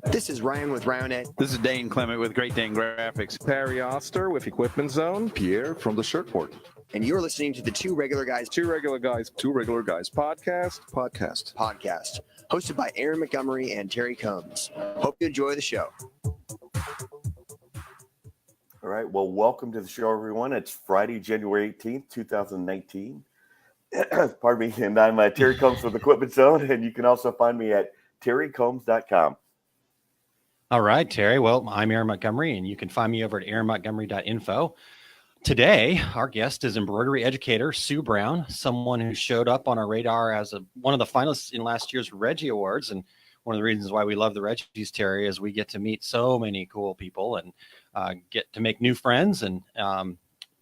This is Ryan with Ryonet. This is Dane Clement with Great Dane Graphics. Perry Oster with Equipment Zone. Pierre from the Shirtport. And you're listening to the Two Regular Guys podcast. Hosted by Aaron Montgomery and Terry Combs. Hope you enjoy the show. All right. Well, welcome to the show, everyone. It's Friday, January 18th, 2019. Pardon me. And I'm Terry Combs with Equipment Zone. And you can also find me at terrycombs.com. All right, Terry. Well, I'm Aaron Montgomery, and you can find me over at aaronmontgomery.info. Today, our guest is embroidery educator Sue Brown, someone who showed up on our radar as one of the finalists in last year's Reggie Awards. And one of the reasons why we love the Reggies, Terry, is we get to meet so many cool people and get to make new friends. And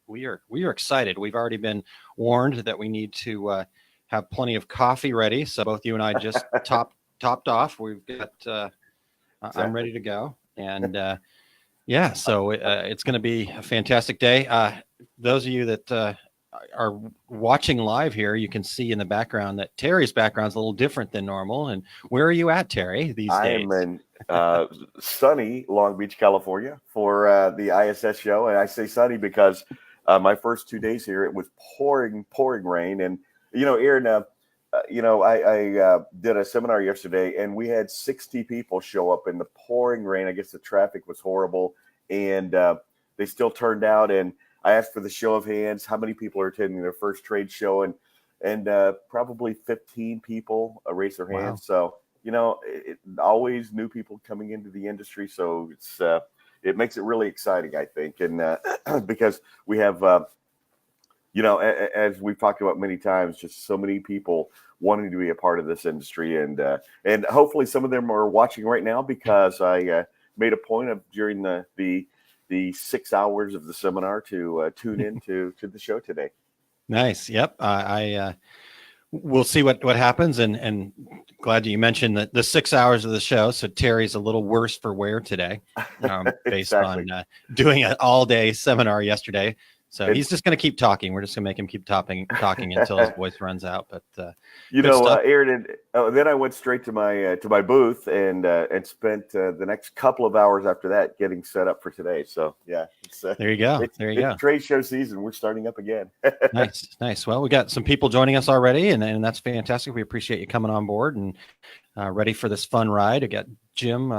we are excited. We've already been warned that we need to have plenty of coffee ready. So both you and I just topped off. We've got I'm ready to go. And so it's going to be a fantastic day. Those of you that are watching live here, you can see in the background that Terry's background is a little different than normal. And where are you at, Terry, these days? I am in sunny Long Beach, California for the ISS show. And I say sunny because my first 2 days here, it was pouring rain. And, Aaron, I did a seminar yesterday, and we had 60 people show up in the pouring rain. I guess the traffic was horrible, and they still turned out. And I asked for the show of hands, how many people are attending their first trade show, and probably 15 people raised their hands. Wow. So, always new people coming into the industry. So it makes it really exciting, I think, and because we have as we've talked about many times, just so many people wanting to be a part of this industry, and hopefully some of them are watching right now because I made a point of during the 6 hours of the seminar to tune in to the show today. Nice. Yep. We'll see what happens, and glad you mentioned the 6 hours of the show. So Terry's a little worse for wear today, based on doing an all-day seminar yesterday. So he's just going to keep talking. We're just going to make him keep talking until his voice runs out. But Aaron, then I went straight to my booth and spent the next couple of hours after that getting set up for today. So yeah, there you go. It's trade show season. We're starting up again. Nice. Well, we got some people joining us already, and that's fantastic. We appreciate you coming on board and ready for this fun ride. I got Jim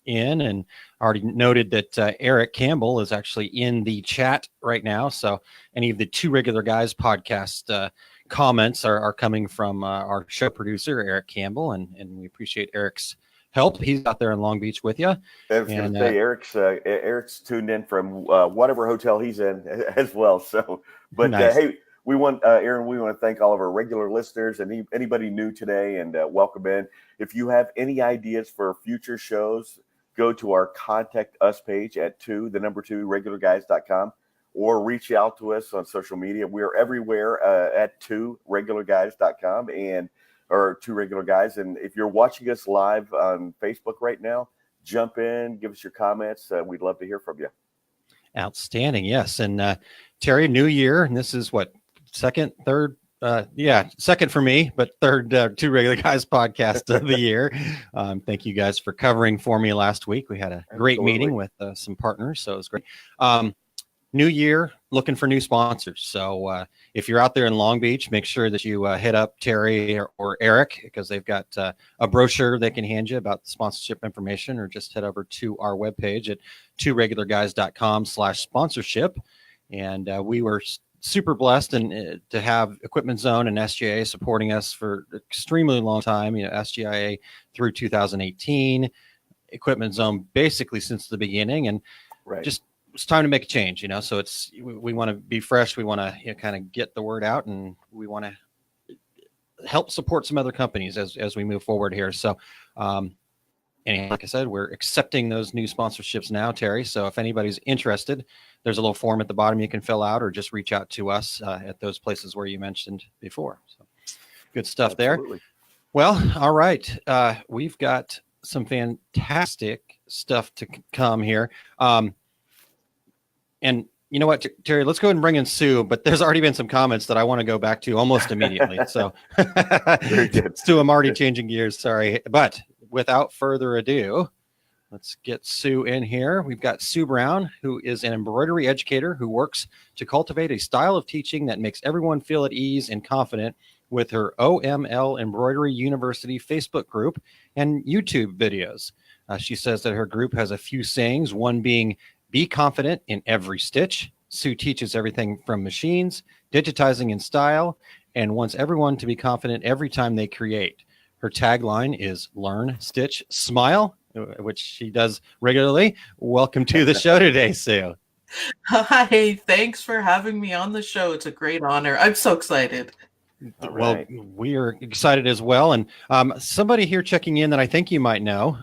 in, and already noted that Eric Campbell is actually in the chat right now. So any of the Two Regular Guys podcast comments are coming from our show producer, Eric Campbell, and we appreciate Eric's help. He's out there in Long Beach with you. I was going to say Eric's tuned in from whatever hotel he's in as well. So, but nice. Hey, we want Aaron. We want to thank all of our regular listeners and anybody new today, and welcome in. If you have any ideas for future shows, go to our contact us page at 2regularguys.com, or reach out to us on social media. We're everywhere at 2regularguys.com or 2 Regular Guys. And if you're watching us live on Facebook right now, jump in, give us your comments. We'd love to hear from you. Outstanding. Yes. And Terry, new year. And this is what, second for me, but third Two Regular Guys podcast of the year. Thank you guys for covering for me last week. We had a great meeting with some partners, so it was great. New year, looking for new sponsors. So if you're out there in Long Beach, make sure that you hit up Terry or Eric, because they've got a brochure they can hand you about the sponsorship information, or just head over to our webpage at tworegularguys.com/sponsorship. And we were super blessed and to have Equipment Zone and SGIA supporting us for an extremely long time. SGIA through 2018, Equipment Zone basically since the beginning, and just it's time to make a change. So we want to be fresh. We want to kind of get the word out, and we want to help support some other companies as we move forward here. So, and like I said, we're accepting those new sponsorships now, Terry. So if anybody's interested, there's a little form at the bottom you can fill out, or just reach out to us at those places where you mentioned before. So good stuff. Absolutely. There. Well, all right. We've got some fantastic stuff to come here. And you know what, Terry, let's go ahead and bring in Sue, but there's already been some comments that I want to go back to almost immediately. So Sue, I'm already changing gears. Sorry. But without further ado, let's get Sue in here. We've got Sue Brown, who is an embroidery educator who works to cultivate a style of teaching that makes everyone feel at ease and confident with her OML Embroidery University Facebook group and YouTube videos. She says that her group has a few sayings, one being, be confident in every stitch. Sue teaches everything from machines, digitizing in style, and wants everyone to be confident every time they create. Her tagline is learn, stitch, smile, which she does regularly. Welcome to the show today, Sue. Hi, thanks for having me on the show. It's a great honor. I'm so excited. Well, we are excited as well. And somebody here checking in that I think you might know.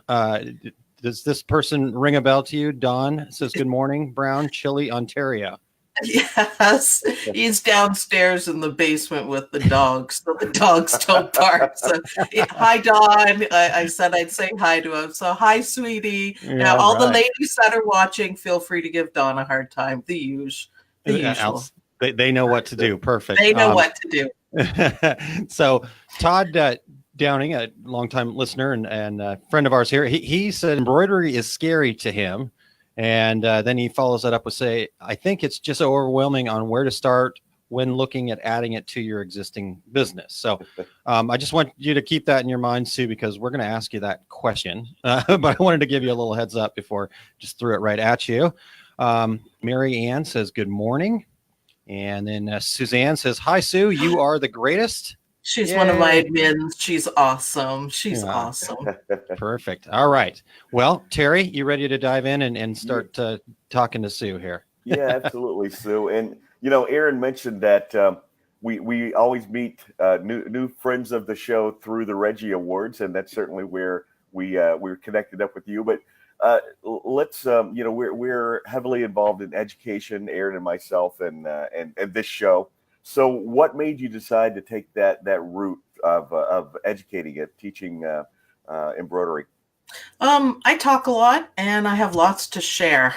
Does this person ring a bell to you? Don says, good morning, Brown, Chile, Ontario. Yes, he's downstairs in the basement with the dogs, so the dogs don't bark. So, hi, Don. I said I'd say hi to him. So, hi, sweetie. Yeah, now, all the ladies that are watching, feel free to give Don a hard time. The usual. They know what to do. Perfect. They know what to do. So Todd Downing, a longtime listener and a friend of ours here, he said embroidery is scary to him. And then he follows that up with say, I think it's just overwhelming on where to start when looking at adding it to your existing business. So I just want you to keep that in your mind, Sue, because we're going to ask you that question. But I wanted to give you a little heads up before just threw it right at you. Mary Ann says, good morning. And then Suzanne says, hi, Sue, you are the greatest. She's Yay. one of my admins. She's awesome. She's awesome. Perfect. All right. Well, Terry, you ready to dive in and start talking to Sue here? Yeah, absolutely, Sue. And, Aaron mentioned that we always meet new friends of the show through the Reggie Awards, and that's certainly where we're connected up with you. But let's, we're heavily involved in education, Aaron and myself, and this show. So what made you decide to take that route of educating it, teaching embroidery? I talk a lot and I have lots to share,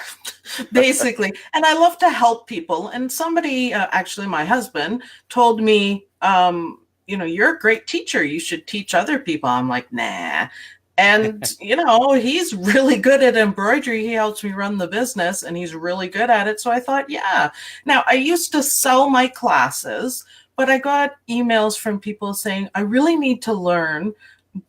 basically. And I love to help people. And somebody, actually my husband, told me, you're a great teacher. You should teach other people. I'm like, nah. And, he's really good at embroidery. He helps me run the business and he's really good at it. So I thought, yeah. Now, I used to sell my classes, but I got emails from people saying, I really need to learn,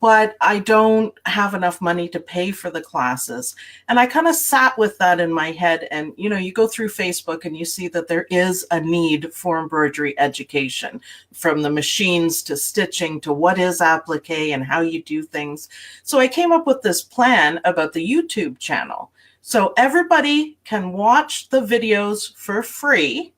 but I don't have enough money to pay for the classes. And I kind of sat with that in my head. And, you go through Facebook and you see that there is a need for embroidery education, from the machines to stitching to what is applique and how you do things. So I came up with this plan about the YouTube channel. So everybody can watch the videos for free.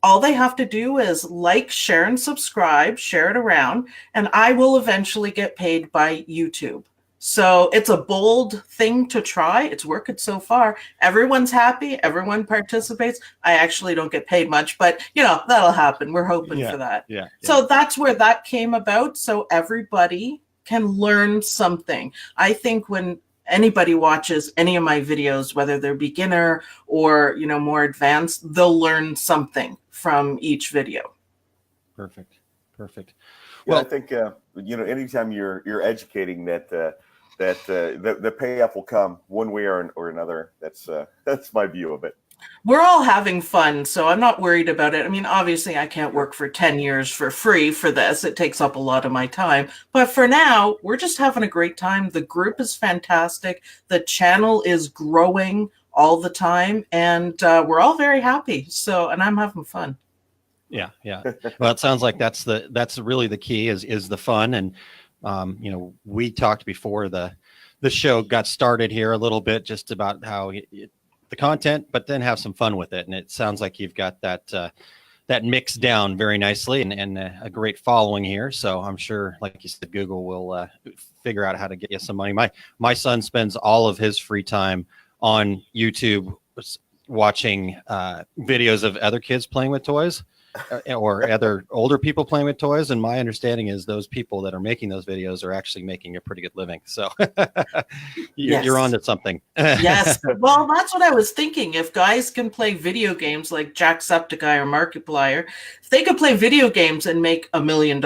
All they have to do is like, share, and subscribe, share it around, and I will eventually get paid by YouTube. So it's a bold thing to try. It's working so far. Everyone's happy. Everyone participates. I actually don't get paid much, but that'll happen. We're hoping for that. Yeah. So that's where that came about. So everybody can learn something. I think when anybody watches any of my videos, whether they're beginner or, more advanced, they'll learn something from each video. Perfect. Well, I think, anytime you're educating that the payoff will come one way or another. That's my view of it. We're all having fun, so I'm not worried about it. I mean, obviously, I can't work for 10 years for free for this. It takes up a lot of my time. But for now, we're just having a great time. The group is fantastic. The channel is growing all the time, and we're all very happy. And I'm having fun. Yeah. Well, it sounds like that's really the key is the fun. And we talked before the show got started here a little bit just about how the content, but then have some fun with it. And it sounds like you've got that mix down very nicely and a great following here. So I'm sure, like you said, Google will figure out how to get you some money. My son spends all of his free time on YouTube watching videos of other kids playing with toys. Or other older people playing with toys. And my understanding is those people that are making those videos are actually making a pretty good living. So you're onto something. Yes. Well, that's what I was thinking. If guys can play video games like Jacksepticeye or Markiplier, if they could play video games and make $1 million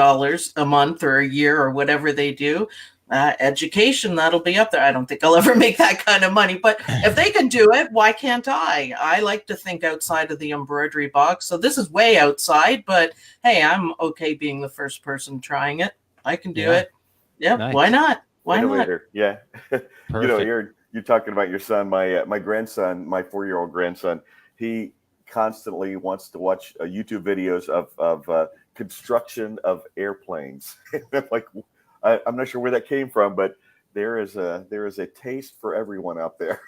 a month or a year or whatever they do, education, that'll be up there. I don't think I'll ever make that kind of money, but if they can do it, why can't I? I like to think outside of the embroidery box. So this is way outside, but hey, I'm okay being the first person trying it. I can do it. Yeah, nice. Why not? Why Innovator. Yeah. Perfect. You're talking about your son. My grandson, my 4-year-old grandson, he constantly wants to watch YouTube videos of construction of airplanes. I'm like, I'm not sure where that came from, but there is a taste for everyone out there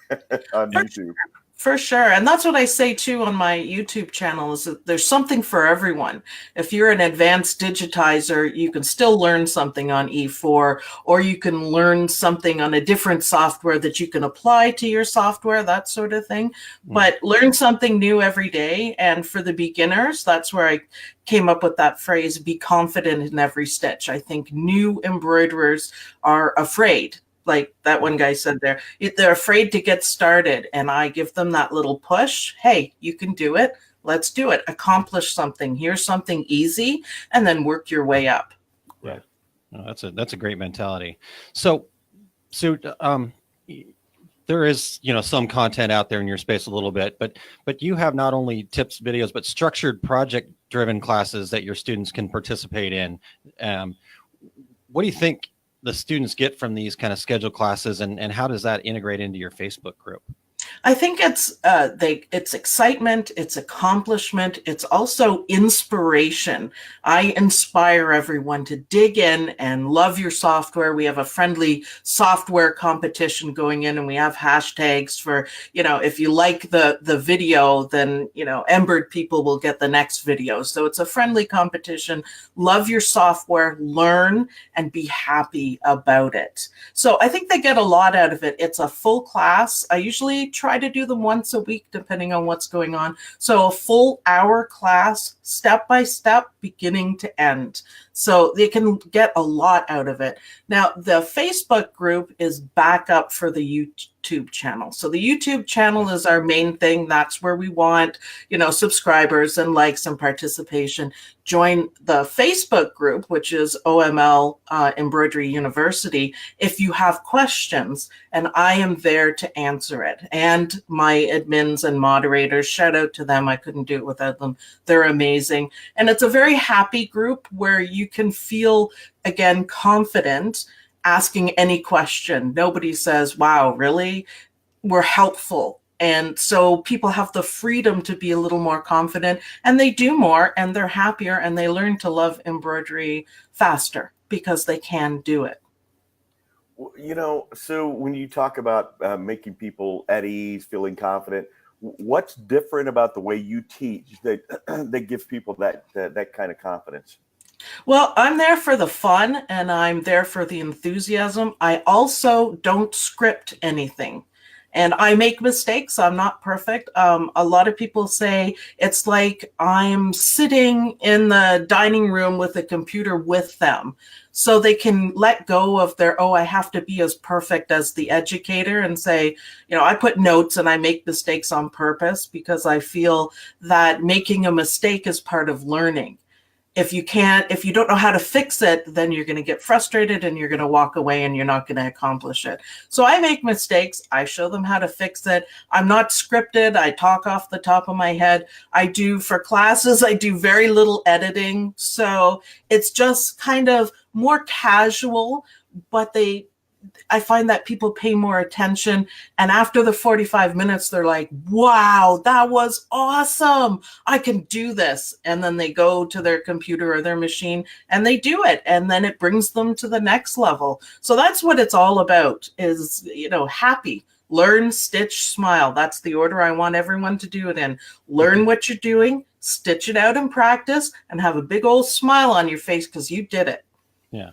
on YouTube. For sure. And that's what I say too on my YouTube channel, is that there's something for everyone. If you're an advanced digitizer, you can still learn something on E4, or you can learn something on a different software that you can apply to your software, that sort of thing. But learn something new every day. And for the beginners, that's where I came up with that phrase, be confident in every stitch. I think new embroiderers are afraid. Like that one guy said there, they're afraid to get started, and I give them that little push. Hey, you can do it. Let's do it. Accomplish something. Here's something easy, and then work your way up. Right. No, that's a great mentality. So there is, some content out there in your space a little bit, but you have not only tips, videos, but structured project-driven classes that your students can participate in. What do you think the students get from these kind of scheduled classes, and how does that integrate into your Facebook group? I think it's excitement, it's accomplishment, it's also inspiration. I inspire everyone to dig in and love your software. We have a friendly software competition going in, and we have hashtags for, if you like the video, then, Embroidered people will get the next video. So it's a friendly competition. Love your software, learn, and be happy about it. So I think they get a lot out of it. It's a full class. I usually try to do them once a week, depending on what's going on. So a full hour class, step by step, beginning to end. So they can get a lot out of it. Now, the Facebook group is backup for the YouTube channel. So the YouTube channel is our main thing. That's where we want, subscribers and likes and participation. Join the Facebook group, which is OML Embroidery University, if you have questions, and I am there to answer it. And my admins and moderators, shout out to them. I couldn't do it without them. They're amazing. And it's a very happy group where you can feel, again, confident asking any question. Nobody says, wow, really? We're helpful. And so people have the freedom to be a little more confident, and they do more, and they're happier, and they learn to love embroidery faster because they can do it. So when you talk about making people at ease, feeling confident, what's different about the way you teach that gives people that kind of confidence? Well, I'm there for the fun, and I'm there for the enthusiasm. I also don't script anything. And I make mistakes. I'm not perfect. A lot of people say it's like I'm sitting in the dining room with a computer with them, so they can let go of their, I have to be as perfect as the educator, and say, I put notes and I make mistakes on purpose because I feel that making a mistake is part of learning. If you don't know how to fix it, then you're going to get frustrated and you're going to walk away and you're not going to accomplish it. So I make mistakes. I show them how to fix it. I'm not scripted. I talk off the top of my head. For classes, I do very little editing. So it's just kind of more casual, but I find that people pay more attention. And after the 45 minutes, they're like, wow, that was awesome. I can do this. And then they go to their computer or their machine and they do it. And then it brings them to the next level. So that's what it's all about, is, happy. Learn, stitch, smile. That's the order I want everyone to do it in. Learn what you're doing, stitch it out in practice, and have a big old smile on your face because you did it. Yeah.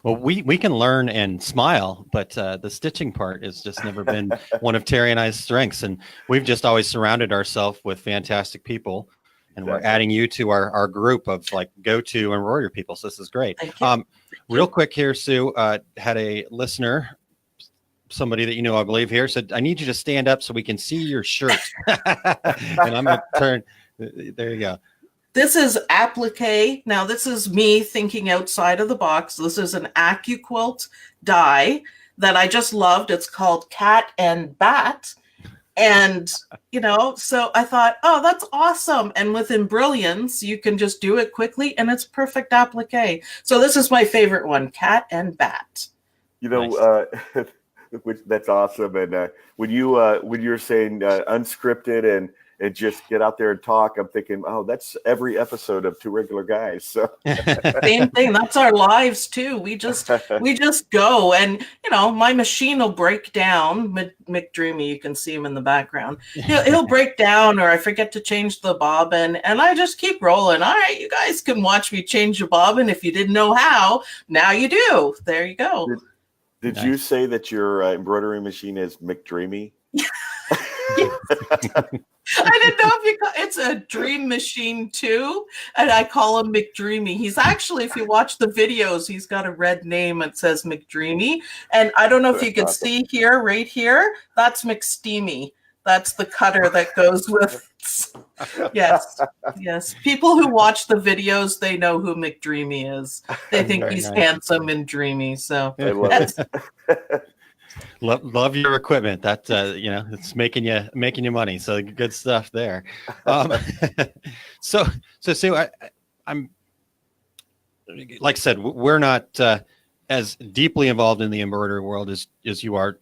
Well, we can learn and smile, but the stitching part has just never been one of Terry and I's strengths. And we've just always surrounded ourselves with fantastic people. And we're adding you to our group of go-to embroidery people. So this is great. Real quick here, Sue, had a listener, somebody that I believe here, said, I need you to stand up so we can see your shirt. And I'm going to turn. There you go. This is applique. Now, this is me thinking outside of the box. This is an AccuQuilt die that I just loved. It's called Cat and Bat. And, so I thought, oh, that's awesome. And with Embrilliance, you can just do it quickly and it's perfect applique. So this is my favorite one, Cat and Bat. Nice. That's awesome. And when you're saying unscripted and just get out there and talk, I'm thinking, oh, that's every episode of Two Regular Guys. So same thing. That's our lives too. We just go, and my machine will break down. McDreamy, you can see him in the background. He'll break down, or I forget to change the bobbin, and I just keep rolling. All right, you guys can watch me change the bobbin. If you didn't know how, now you do. There you go. Did you say that your embroidery machine is McDreamy? I didn't know if it's a dream machine too, and I call him McDreamy. He's actually, if you watch the videos, he's got a red name that says McDreamy, and I don't know if you can see here, right here, that's McSteamy. That's the cutter that goes with. Yes. People who watch the videos, they know who McDreamy is. They think he's handsome and dreamy. So I love it. Love your equipment. That it's making you money. So good stuff there. So Sue, I'm like I said, we're not as deeply involved in the embroidery world as you are.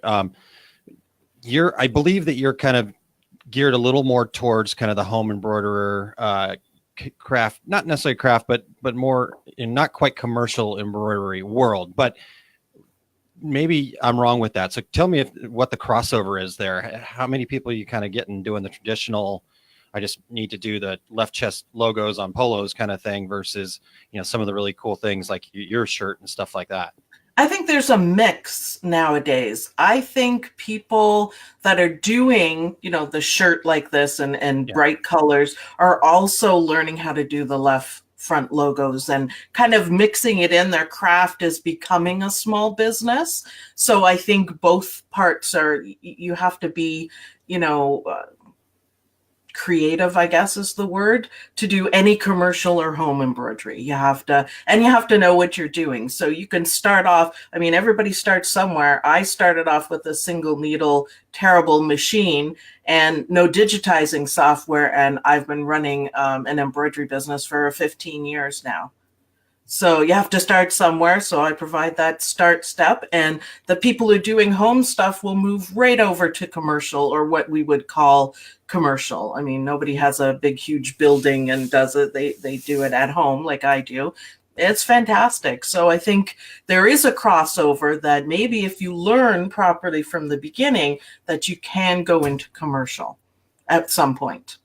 I believe that you're kind of geared a little more towards kind of the home embroiderer craft, not necessarily craft, but more in not quite commercial embroidery world. But maybe I'm wrong with that. So tell me what the crossover is there. How many people are you kind of getting doing the traditional, I just need to do the left chest logos on polos kind of thing versus, some of the really cool things like your shirt and stuff like that? I think there's a mix nowadays. I think people that are doing, the shirt like this and bright colors are also learning how to do the left front logos and kind of mixing it in. Their craft is becoming a small business. So I think both parts you have to be, creative, I guess is the word, to do any commercial or home embroidery. You have to know what you're doing. So you can start off, everybody starts somewhere. I started off with a single needle, terrible machine and no digitizing software. And I've been running an embroidery business for 15 years now. So you have to start somewhere. So I provide that start step, and the people who are doing home stuff will move right over to commercial, or what we would call commercial. Nobody has a big, huge building and does it. They do it at home like I do. It's fantastic. So I think there is a crossover that maybe if you learn properly from the beginning, that you can go into commercial at some point.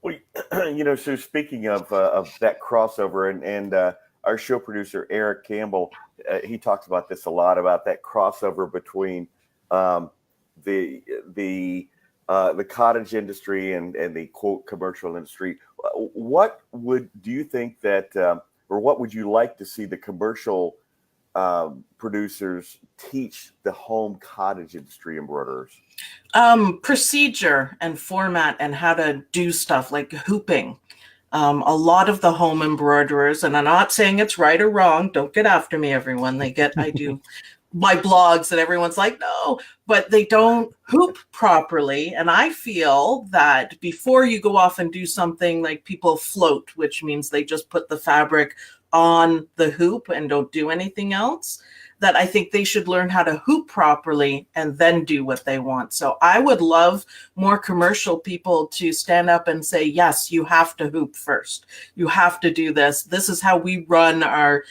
Well, so speaking of that crossover, and our show producer Eric Campbell, he talks about this a lot, about that crossover between the cottage industry and the quote commercial industry. What do you think that, or what would you like to see the commercial producers teach the home cottage industry embroiderers? Procedure and format and how to do stuff like hooping. A lot of the home embroiderers, and I'm not saying it's right or wrong, don't get after me, everyone. I do my blogs and everyone's like, no, but they don't hoop properly. And I feel that before you go off and do something, like people float, which means they just put the fabric on the hoop and don't do anything else, that I think they should learn how to hoop properly and then do what they want. So I would love more commercial people to stand up and say, yes, you have to hoop first. You have to do this. This is how we run our,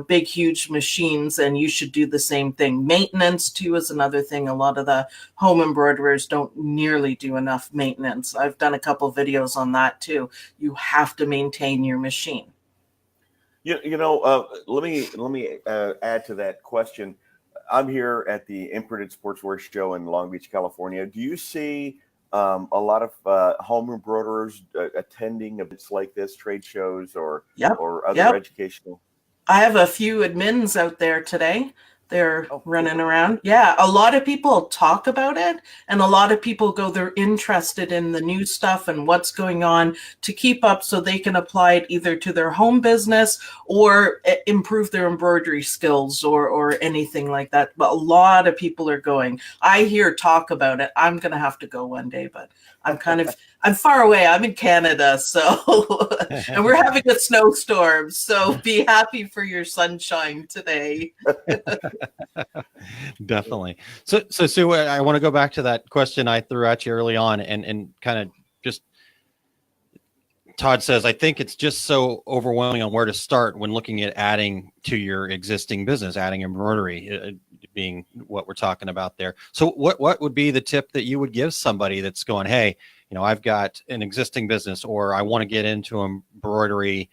big, huge machines, and you should do the same thing. Maintenance too is another thing. A lot of the home embroiderers don't nearly do enough maintenance. I've done a couple videos on that too. You have to maintain your machine. Let me add to that question. I'm here at the Imprinted Sportswear Show in Long Beach, California. Do you see a lot of home embroiderers attending events like this, trade shows or other educational? I have a few admins out there today. They're Oh, running around. Yeah, a lot of people talk about it, and a lot of people go, they're interested in the new stuff and what's going on to keep up so they can apply it either to their home business or improve their embroidery skills or anything like that. But a lot of people are going. I hear talk about it. I'm going to have to go one day, but I'm far away. I'm in Canada, so and we're having a snowstorm. So be happy for your sunshine today. Definitely. So Sue, I want to go back to that question I threw at you early on and kind of just Todd says, I think it's just so overwhelming on where to start when looking at adding to your existing business, adding embroidery being what we're talking about there. So what would be the tip that you would give somebody that's going, hey, I've got an existing business or I want to get into embroidery.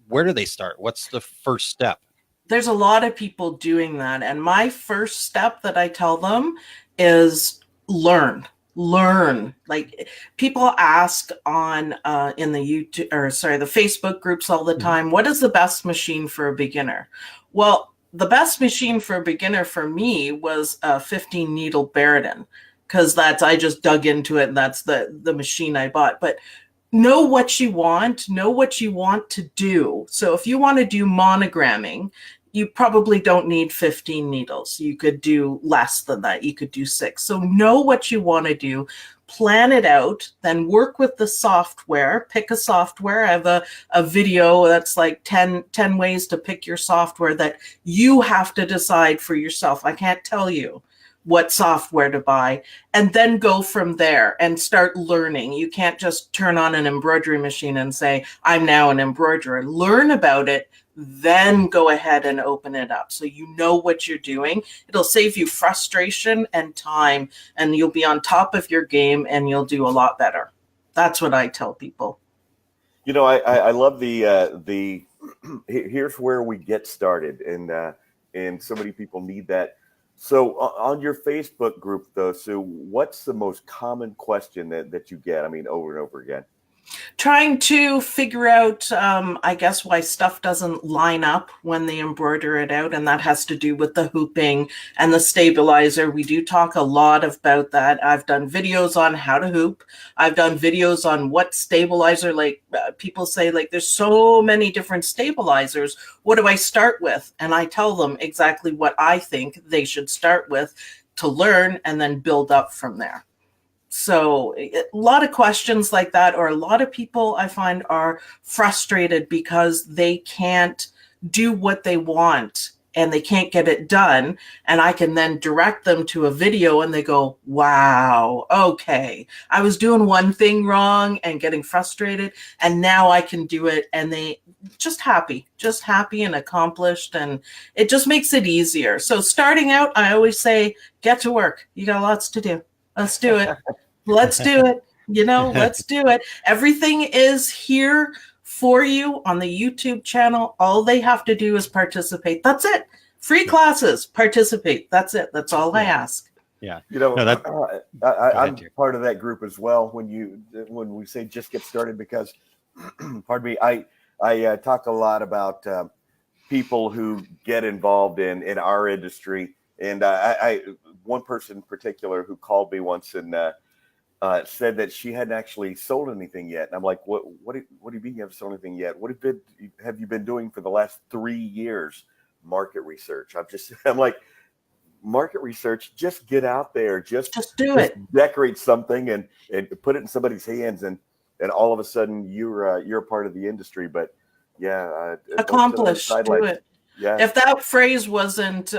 Where do they start? What's the first step? There's a lot of people doing that. And my first step that I tell them is learn. Like people ask on in the YouTube the Facebook groups all the time, what is the best machine for a beginner? Well, the best machine for a beginner for me was a 15 needle Baradin, because I just dug into it and that's the machine I bought. But know what you want to do. So if you want to do monogramming, you probably don't need 15 needles. You could do less than that. You could do 6. So know what you want to do, plan it out, then work with the software, pick a software. I have a video that's like 10 ways to pick your software that you have to decide for yourself. I can't tell you what software to buy, and then go from there and start learning. You can't just turn on an embroidery machine and say, I'm now an embroiderer. Learn about it, then go ahead and open it up so you know what you're doing. It'll save you frustration and time, and you'll be on top of your game and you'll do a lot better. That's what I tell people. I love the here's where we get started, and so many people need that. So on your Facebook group, though, Sue, what's the most common question that you get? I mean, over and over again. Trying to figure out, I guess, why stuff doesn't line up when they embroider it out. And that has to do with the hooping and the stabilizer. We do talk a lot about that. I've done videos on how to hoop. I've done videos on what stabilizer, people say, there's so many different stabilizers. What do I start with? And I tell them exactly what I think they should start with to learn and then build up from there. So a lot of questions like that, or a lot of people I find are frustrated because they can't do what they want and they can't get it done. And I can then direct them to a video and they go, wow, okay, I was doing one thing wrong and getting frustrated, and now I can do it. And they just happy and accomplished. And it just makes it easier. So starting out, I always say, get to work. You got lots to do. Let's do it. Let's do it. Let's do it. Everything is here for you on the YouTube channel. All they have to do is participate. That's it. Free classes, participate. That's it. That's all I ask. Yeah. I'm part of that group as well. When we say just get started, because pardon me, I talk a lot about people who get involved in our industry. And I one person in particular who called me once and said that she hadn't actually sold anything yet. And I'm like, what do you mean you haven't sold anything yet? What have you been doing for the last 3 years? Market research. I'm like, market research, just get out there, just do it. Decorate something and put it in somebody's hands, and all of a sudden you're a part of the industry. But accomplished, do it. Yeah. If that phrase wasn't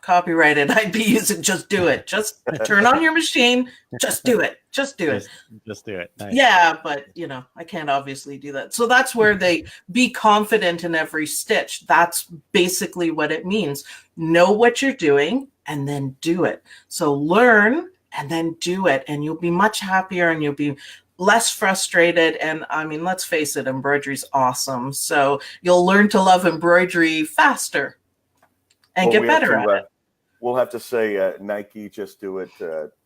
copyrighted, I'd be using just do it. Just turn on your machine. Just do it. Just do it. Just do it. Nice. Yeah, but I can't obviously do that. So that's where they be confident in every stitch. That's basically what it means. Know what you're doing and then do it. So learn and then do it, and you'll be much happier and you'll be less frustrated. And I mean, let's face it, embroidery's awesome. So you'll learn to love embroidery faster and get better at it. We'll have to say Nike, just do it,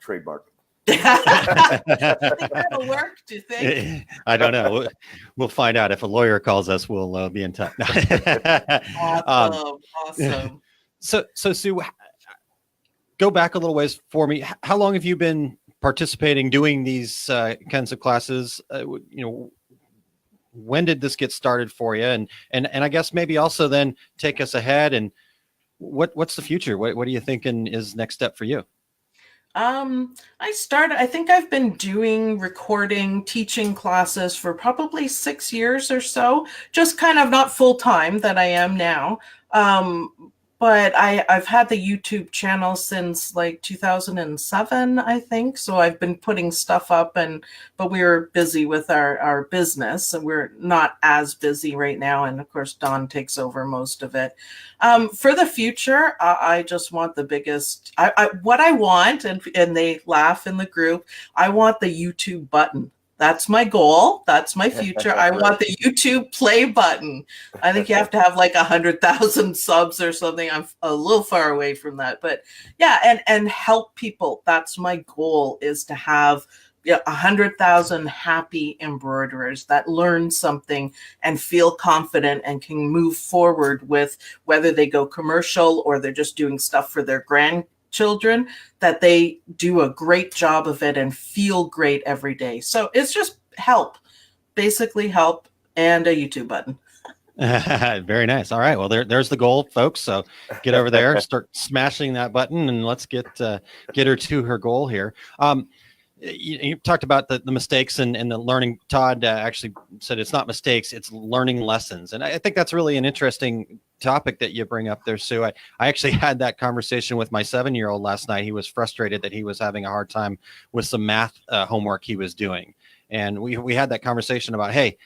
trademark. Think that'll work, do you think? I don't know. We'll find out. If a lawyer calls us, we'll be in touch. Awesome. So Sue, go back a little ways for me. How long have you been participating, doing these kinds of classes? When did this get started for you? And I guess maybe also then take us ahead and what's the future? What are you thinking is next step for you? I think I've been doing recording, teaching classes for probably 6 years or so, just kind of not full time that I am now. But I've had the YouTube channel since like 2007, I think. So I've been putting stuff up, but we were busy with our business, and we're not as busy right now. And of course, Dawn takes over most of it. For the future, I just want the biggest. What I want, and they laugh in the group. I want the YouTube button. That's my goal. That's my future. I want the YouTube play button. I think you have to have like 100,000 subs or something. I'm a little far away from that, but yeah, and help people. That's my goal, is to have 100,000 happy embroiderers that learn something and feel confident and can move forward with, whether they go commercial or they're just doing stuff for their grandchildren, that they do a great job of it and feel great every day. So it's just help, basically help, and a YouTube button. Very nice. All right. Well, there's the goal, folks. So get over there, start smashing that button, and let's get her to her goal here. You talked about the mistakes and the learning. Todd actually said it's not mistakes, it's learning lessons. And I think that's really an interesting topic that you bring up there, Sue. I actually had that conversation with my 7-year-old last night. He was frustrated that he was having a hard time with some math homework he was doing. And we had that conversation about, hey,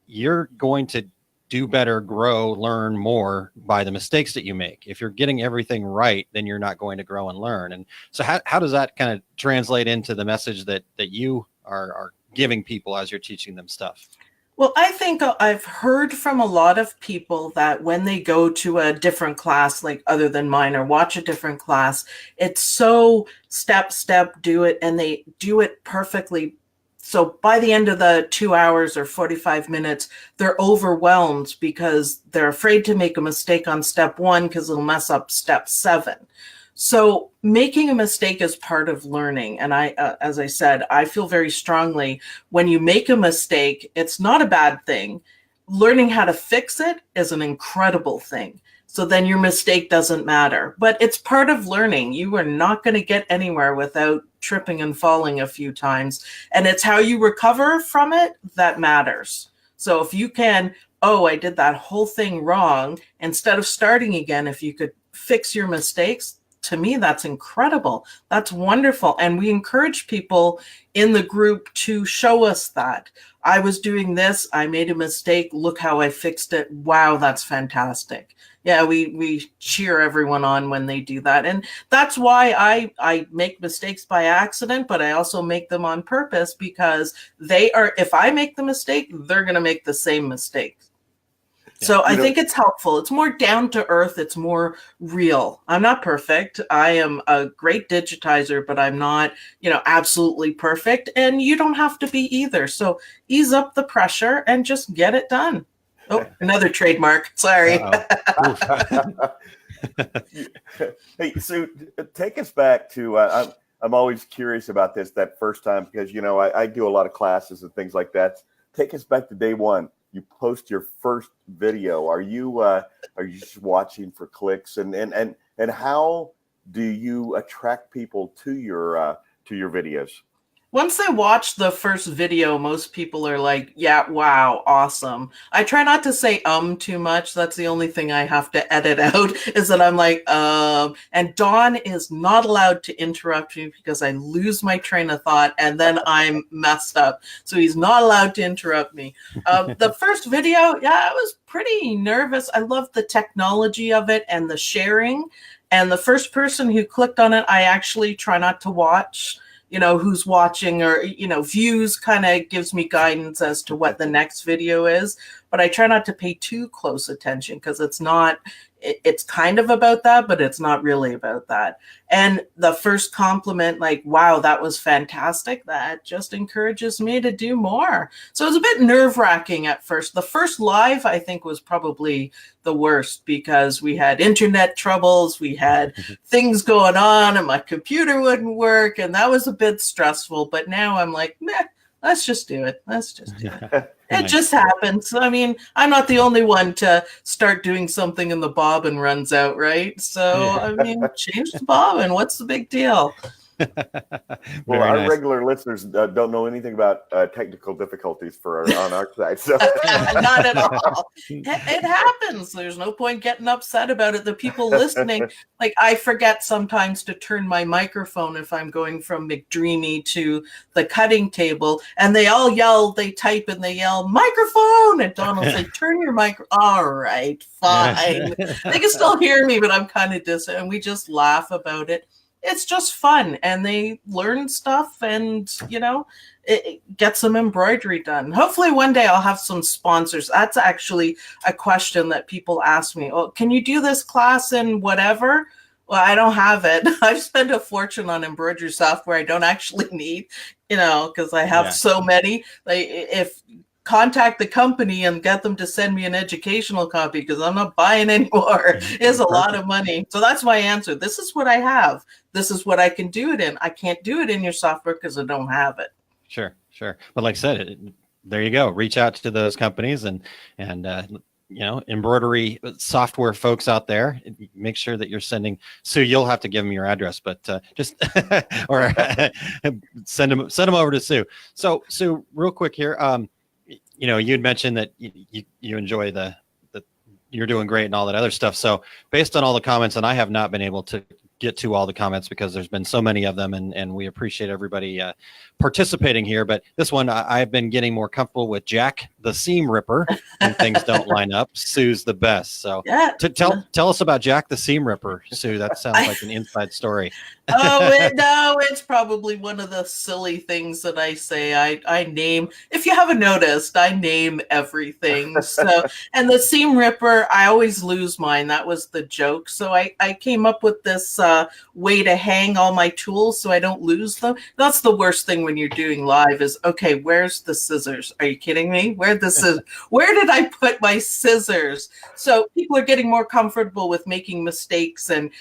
you're going to do better, grow, learn more by the mistakes that you make. If you're getting everything right, then you're not going to grow and learn. And so how does that kind of translate into the message that you are giving people as you're teaching them stuff? Well, I think I've heard from a lot of people that when they go to a different class, like other than mine, or watch a different class, it's so step, do it, and they do it perfectly. So by the end of the 2 hours or 45 minutes, they're overwhelmed because they're afraid to make a mistake on step 1 because it'll mess up step 7. So making a mistake is part of learning. And as I said, I feel very strongly when you make a mistake, it's not a bad thing. Learning how to fix it is an incredible thing. So then your mistake doesn't matter, but it's part of learning. You are not going to get anywhere without tripping and falling a few times. And it's how you recover from it that matters. So if you can, I did that whole thing wrong, instead of starting again, if you could fix your mistakes, to me, that's incredible. That's wonderful. And we encourage people in the group to show us that. I was doing this, I made a mistake, look how I fixed it. Wow, that's fantastic. Yeah, we cheer everyone on when they do that. And that's why I make mistakes by accident, but I also make them on purpose, because if I make the mistake, they're going to make the same mistake. So I think it's helpful. It's more down to earth. It's more real. I'm not perfect. I am a great digitizer, but I'm not, absolutely perfect. And you don't have to be either. So ease up the pressure and just get it done. Oh, another trademark. Sorry. Hey, Sue, take us back to, I'm always curious about that first time, because, I do a lot of classes and things like that. Take us back to day one. You post your first video. Are you just watching for clicks, and how do you attract people to your videos? Once they watch the first video, most people are like, yeah, wow, awesome. I try not to say too much. That's the only thing I have to edit out, is that I'm like, and Dawn is not allowed to interrupt me because I lose my train of thought and then I'm messed up. So he's not allowed to interrupt me. The first video, I was pretty nervous. I loved the technology of it and the sharing. And the first person who clicked on it, I actually try not to watch. Who's watching, or, views kind of gives me guidance as to what the next video is. But I try not to pay too close attention, because it's not it's kind of about that, but it's not really about that. And the first compliment, like, wow, that was fantastic, that just encourages me to do more. So it was a bit nerve-wracking at first. The first live, I think, was probably the worst because we had internet troubles, we had things going on, and my computer wouldn't work, and that was a bit stressful. But now I'm like, meh, let's just do it. Let's just do it. It just happens. I mean, I'm not the only one to start doing something and the bobbin runs out, right? So, I mean, change the bobbin. What's the big deal? Well, our regular listeners don't know anything about technical difficulties on our side. So Not at all. It happens. There's no point getting upset about it. The people listening, like I forget sometimes to turn my microphone if I'm going from McDreamy to the cutting table, and they all yell, they type and they yell, microphone! And Donald's like, turn your micro. All right, fine. They can still hear me, but I'm kind of distant, and we just laugh about it. It's just fun, and they learn stuff, and it gets some embroidery done. Hopefully one day I'll have some sponsors. That's actually a question that people ask me. Oh, can you do this class in whatever? Well, I don't have it. I've spent a fortune on embroidery software I don't actually need, because I have so many. Like, if contact the company and get them to send me an educational copy, because I'm not buying anymore. It's a lot of money. So that's my answer. This is what I have. This is what I can do it in. I can't do it in your software because I don't have it. Sure. But like I said, there you go. Reach out to those companies and embroidery software folks out there. Make sure that you're sending. Sue, you'll have to give them your address, but just or send them over to Sue. So Sue, real quick here. You'd mentioned that you enjoy the you're doing great and all that other stuff. So based on all the comments, and I have not been able to get to all the comments because there's been so many of them, and we appreciate everybody participating here. But this one, I've been getting more comfortable with Jack the Seam Ripper when things don't line up. Sue's the best. So tell us about Jack the Seam Ripper, Sue. That sounds like an inside story. It's probably one of the silly things that I say. I name, if you haven't noticed, I name everything. So, and the Seam Ripper, I always lose mine. That was the joke. So I came up with this way to hang all my tools so I don't lose them. That's the worst thing when you're doing live is, okay, where's the scissors? Are you kidding me? Where did I put my scissors? So people are getting more comfortable with making mistakes and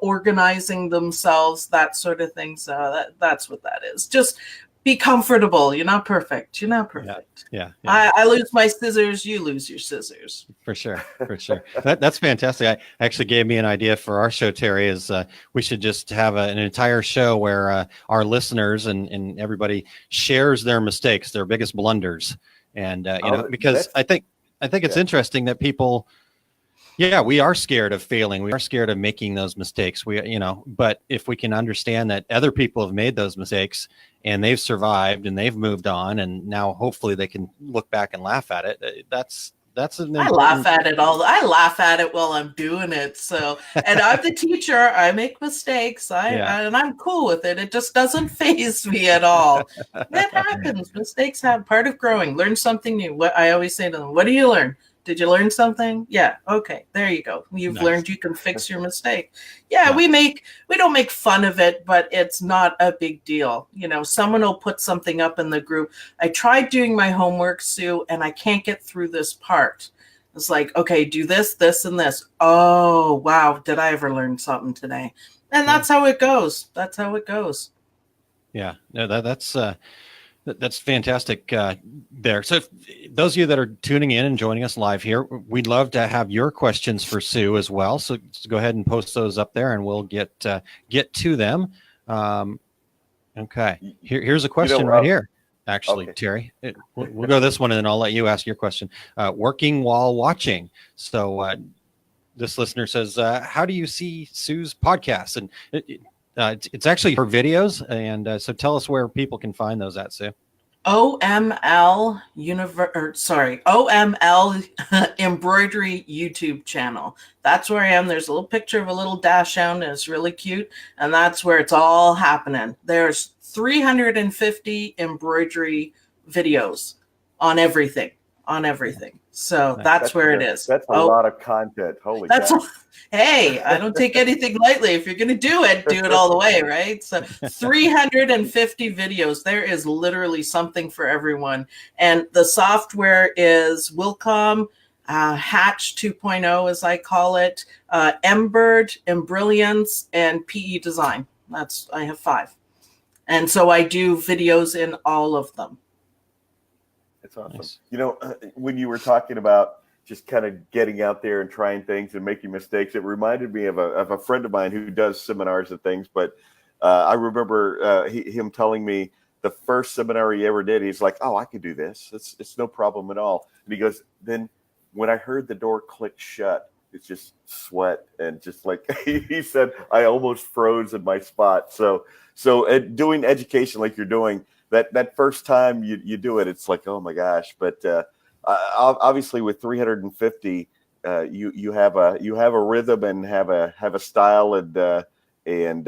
organizing themselves, that sort of thing. So that's what that is. Just be comfortable. You're not perfect. Yeah. I lose my scissors. You lose your scissors. For sure. That's fantastic. I actually gave me an idea for our show, Terry, is we should just have an entire show where our listeners and everybody shares their mistakes, their biggest blunders. And, because I think it's interesting that people, we are scared of failing. We are scared of making those mistakes. But if we can understand that other people have made those mistakes and they've survived and they've moved on, and now hopefully they can look back and laugh at it. I laugh at it I laugh at it while I'm doing it. So, and I'm the teacher. I make mistakes. And I'm cool with it. It just doesn't faze me at all. It happens. Mistakes have part of growing. Learn something new. What I always say to them, what do you learn? Did you learn something? Yeah. Okay. There you go. You've learned you can fix your mistake. Yeah. We don't make fun of it, but it's not a big deal. Someone will put something up in the group. I tried doing my homework, Sue, and I can't get through this part. It's like, okay, do this, this, and this. Oh, wow. Did I ever learn something today? And that's how it goes. Yeah. No, that's fantastic there. So if those of you that are tuning in and joining us live here, we'd love to have your questions for Sue as well. So go ahead and post those up there and we'll get to them. Okay. Here's a question right here. Actually, okay. Terry, we'll go this one and then I'll let you ask your question. Working while watching. So this listener says, how do you see Sue's podcast? And it's actually her videos, and so tell us where people can find those at, Sue. OML Embroidery YouTube channel. That's where I am. There's a little picture of a little dash down, and it's really cute, and that's where it's all happening. There's 350 embroidery videos on everything. So that's where it is. That's a lot of content. Holy that's cow. Hey, I don't take anything lightly. If you're going to do it all the way, right? So 350 videos. There is literally something for everyone. And the software is Wilcom, Hatch 2.0, as I call it, Embird, Embrilliance, and PE Design. I have 5. And so I do videos in all of them. That's awesome. Nice. You know, when you were talking about just kind of getting out there and trying things and making mistakes, it reminded me of a friend of mine who does seminars and things. But I remember him telling me the first seminar he ever did, he's like, "Oh, I could do this. It's no problem at all." And he goes, "Then when I heard the door click shut, it's just sweat and just like," he said, "I almost froze in my spot." So doing education like you're doing, that first time you do it, it's like, oh my gosh. But obviously with 350, you have a rhythm and have a style and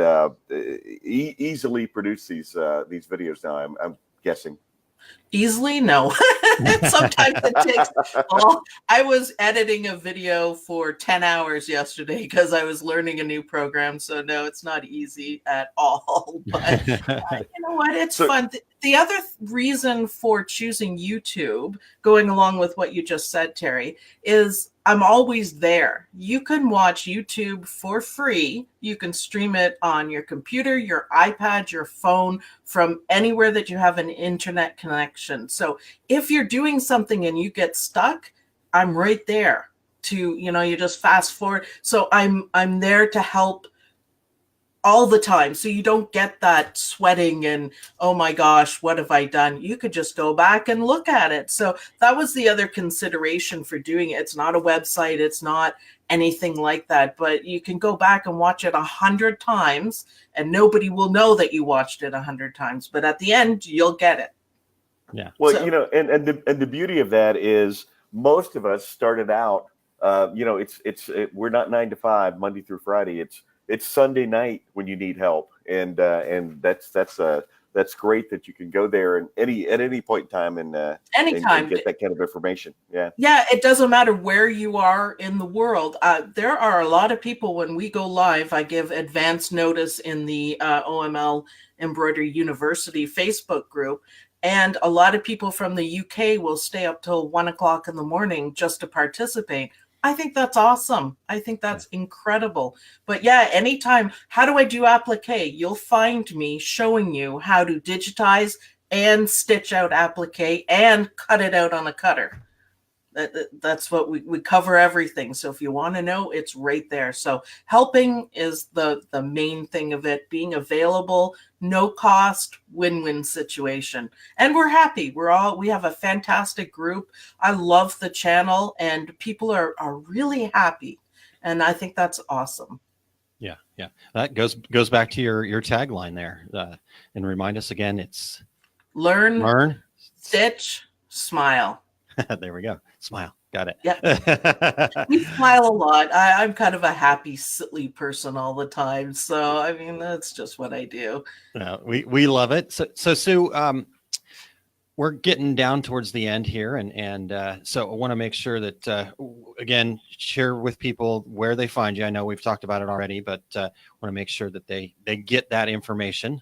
easily produce these videos now. I'm guessing. Easily? No. Sometimes it takes. I was editing a video for 10 hours yesterday because I was learning a new program. So no, it's not easy at all. But you know what? It's fun. The other reason for choosing YouTube, going along with what you just said, Terry, is I'm always there. You can watch YouTube for free. You can stream it on your computer, your iPad, your phone, from anywhere that you have an internet connection. So if you're doing something and you get stuck, I'm right there to, you just fast forward. So I'm there to help all the time. So you don't get that sweating and, oh my gosh, what have I done? You could just go back and look at it. So that was the other consideration for doing it. It's not a website. It's not anything like that, but you can go back and watch it 100 times and nobody will know that you watched it 100 times. But at the end, you'll get it. Yeah. Well, and the beauty of that is most of us started out, we're not 9 to 5, Monday through Friday. It's Sunday night when you need help, and that's great that you can go there and at any point in time and get that kind of information. Yeah, it doesn't matter where you are in the world. There are a lot of people when we go live. I give advance notice in the OML Embroidery University Facebook group, and a lot of people from the UK will stay up till 1 o'clock in the morning just to participate. I think that's awesome. I think that's incredible. But yeah, anytime, how do I do applique? You'll find me showing you how to digitize and stitch out applique and cut it out on a cutter. That's what we cover everything. So if you want to know, it's right there. So helping is the main thing of it, being available, no cost, win-win situation. And we're happy. We have a fantastic group. I love the channel and people are really happy. And I think that's awesome. Yeah. That goes back to your tagline there. And remind us again, it's learn, stitch, smile. There we go. Smile. Got it. Yeah. We smile a lot. I'm kind of a happy, silly person all the time. So, I mean, that's just what I do. We love it. So Sue, we're getting down towards the end here. And so I want to make sure that, again, share with people where they find you. I know we've talked about it already, but want to make sure that they get that information.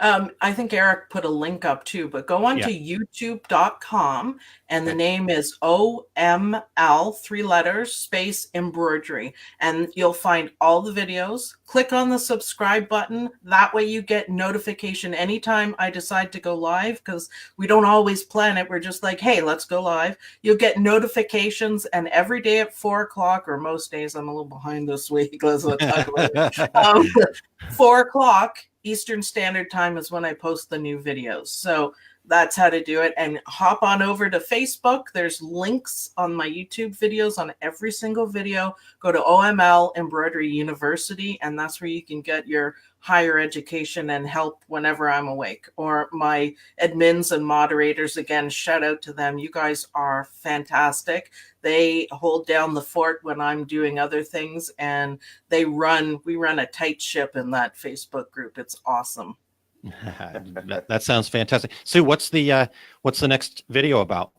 I think Eric put a link up too, but go on to youtube.com and the name is OML, 3 letters, space embroidery. And you'll find all the videos. Click on the subscribe button. That way you get notification anytime I decide to go live, because we don't always plan it. We're just like, hey, let's go live. You'll get notifications, and every day at 4 o'clock, or most days, I'm a little behind this week. Let's talk about it. 4 o'clock Eastern Standard Time is when I post the new videos. So that's how to do it. And hop on over to Facebook. There's links on my YouTube videos on every single video. Go to OML Embroidery University, and that's where you can get your higher education and help whenever I'm awake. Or my admins and moderators, again, shout out to them. You guys are fantastic. They hold down the fort when I'm doing other things, and we run a tight ship in that Facebook group. It's awesome. That sounds fantastic. Sue, what's the next video about?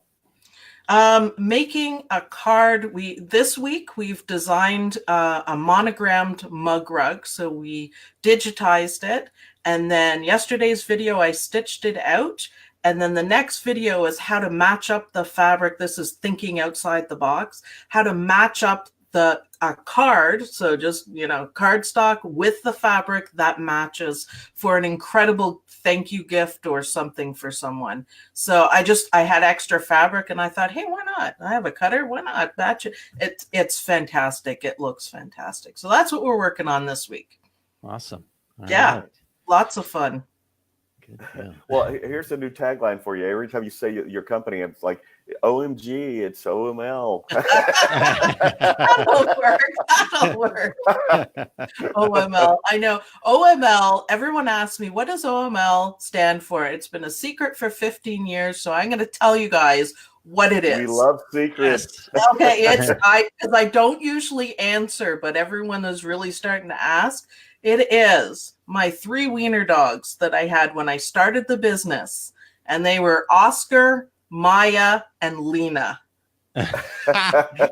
Making a card. This week we've designed a monogrammed mug rug. So we digitized it. And then yesterday's video, I stitched it out. And then the next video is how to match up the fabric. This is thinking outside the box, how to match up the card. So just, cardstock with the fabric that matches for an incredible thank you gift or something for someone. So I had extra fabric and I thought, hey, why not? I have a cutter. Why not match it? It's fantastic. It looks fantastic. So that's what we're working on this week. Awesome. All yeah. right. Lots of fun. Good. Yeah. Well, here's a new tagline for you. Every time you say your company, it's like, OMG, it's OML. That'll work. OML. I know. OML, everyone asks me, what does OML stand for? It's been a secret for 15 years, so I'm going to tell you guys what it is. We love secrets. Okay, because I don't usually answer, but everyone is really starting to ask. It is my 3 wiener dogs that I had when I started the business, and they were Oscar, Maya, and Lena.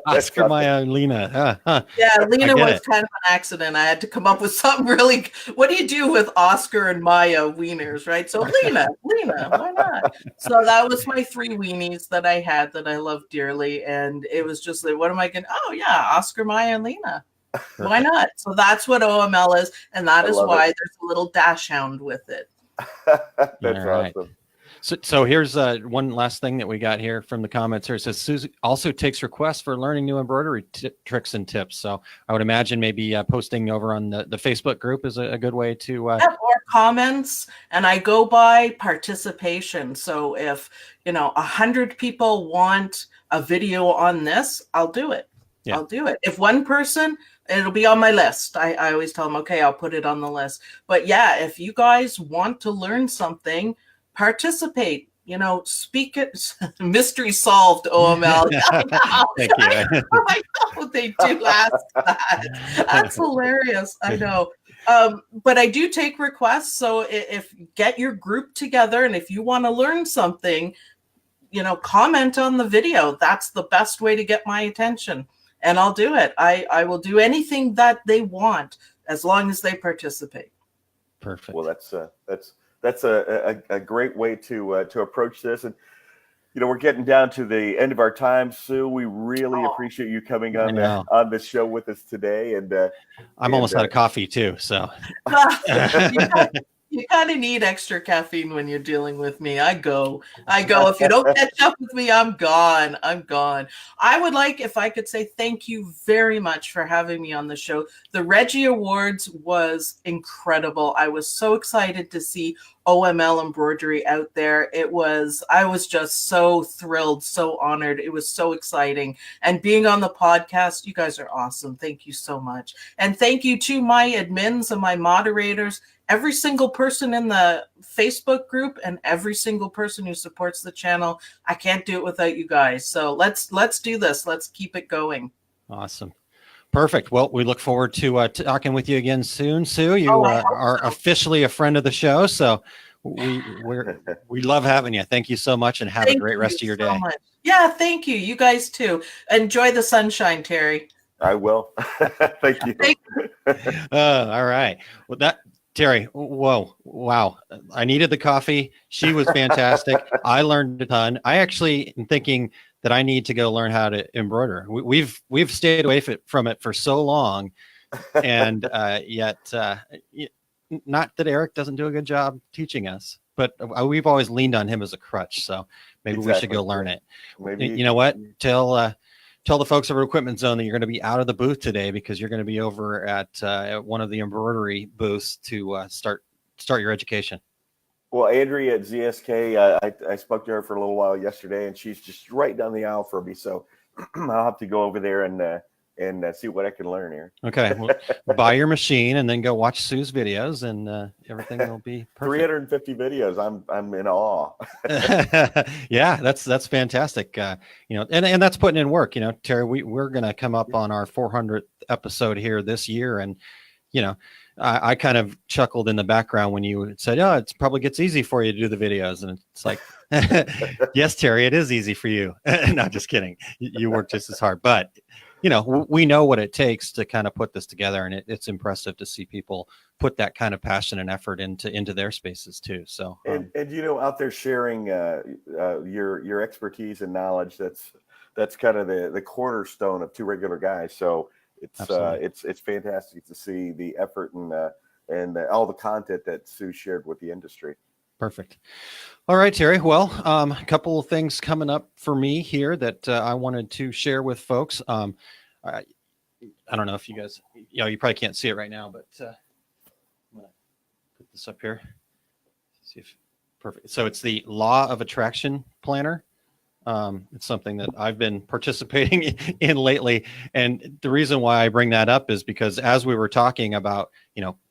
Oscar, Maya, and Lena. Yeah, Lena was kind of an accident. I had to come up with something really. What do you do with Oscar and Maya wieners, right? So Lena, why not? So that was my 3 weenies that I had that I loved dearly, and it was just like, what am I going? Oh yeah, Oscar, Maya, and Lena. Why not? So that's what OML is, and that is why there's a little dash hound with it. That's awesome. So here's one last thing that we got here from the comments here. It says Susie also takes requests for learning new embroidery tricks and tips. So I would imagine maybe posting over on the Facebook group is a good way to or comments. And I go by participation. So if 100 people want a video on this, I'll do it. Yeah. I'll do it. If one person, it'll be on my list. I always tell them, okay, I'll put it on the list. But yeah, if you guys want to learn something, participate, speak it. Mystery solved, OML. Thank you. I know they do ask that. That's hilarious. I know. But I do take requests. So if get your group together, and if you want to learn something, comment on the video. That's the best way to get my attention. And I'll do it. I will do anything that they want as long as they participate. Perfect. Well, that's a great way to approach this. And we're getting down to the end of our time, Sue. We really appreciate you coming on this show with us today. And I'm almost out of coffee too. So you kind of need extra caffeine when you're dealing with me. I go. If you don't catch up with me, I'm gone. I would like, if I could say thank you very much for having me on the show. The Reggie Awards was incredible. I was so excited to see OML embroidery out there. I was just so thrilled, so honored. It was so exciting. And being on the podcast, you guys are awesome. Thank you so much. And thank you to my admins and my moderators, every single person in the Facebook group, and every single person who supports the channel. I can't do it without you guys. So let's do this. Let's keep it going. Awesome. Perfect. Well, we look forward to talking with you again soon, Sue. You are officially a friend of the show, so we love having you. Thank you so much, and have a great rest of your day. Much. Yeah, thank you. You guys too. Enjoy the sunshine, Terry. I will. Thank you. All right. Well, Terry, whoa, wow. I needed the coffee. She was fantastic. I learned a ton. I actually am thinking that I need to go learn how to embroider. We've stayed away from it for so long, and yet not that Eric doesn't do a good job teaching us, but we've always leaned on him as a crutch. So maybe we should go learn it. Maybe. You know what? Tell the folks over Equipment Zone that you're going to be out of the booth today, because you're going to be over at one of the embroidery booths to start your education. Well, Andrea at ZSK, I spoke to her for a little while yesterday, and she's just right down the aisle for me. So I'll have to go over there and see what I can learn here. Okay. Well, buy your machine and then go watch Sue's videos, and everything will be perfect. 350 videos. I'm in awe. Yeah, that's fantastic. And that's putting in work. Terry, we're going to come up on our 400th episode here this year, and I kind of chuckled in the background when you said, "Oh, it probably gets easy for you to do the videos," and it's like, "Yes, Terry, it is easy for you." No, just kidding. You work just as hard, but we know what it takes to kind of put this together, and it's impressive to see people put that kind of passion and effort into their spaces too. So, and out there sharing your expertise and knowledge, that's kind of the cornerstone of Two Regular Guys. So it's fantastic to see the effort and all the content that Sue shared with the industry. Perfect. All right, Terry. Well, a couple of things coming up for me here that I wanted to share with folks. I don't know if you guys, you probably can't see it right now, but I'm gonna put this up here. See if perfect. So it's the Law of Attraction Planner. It's something that I've been participating in lately. And the reason why I bring that up is because as we were talking about,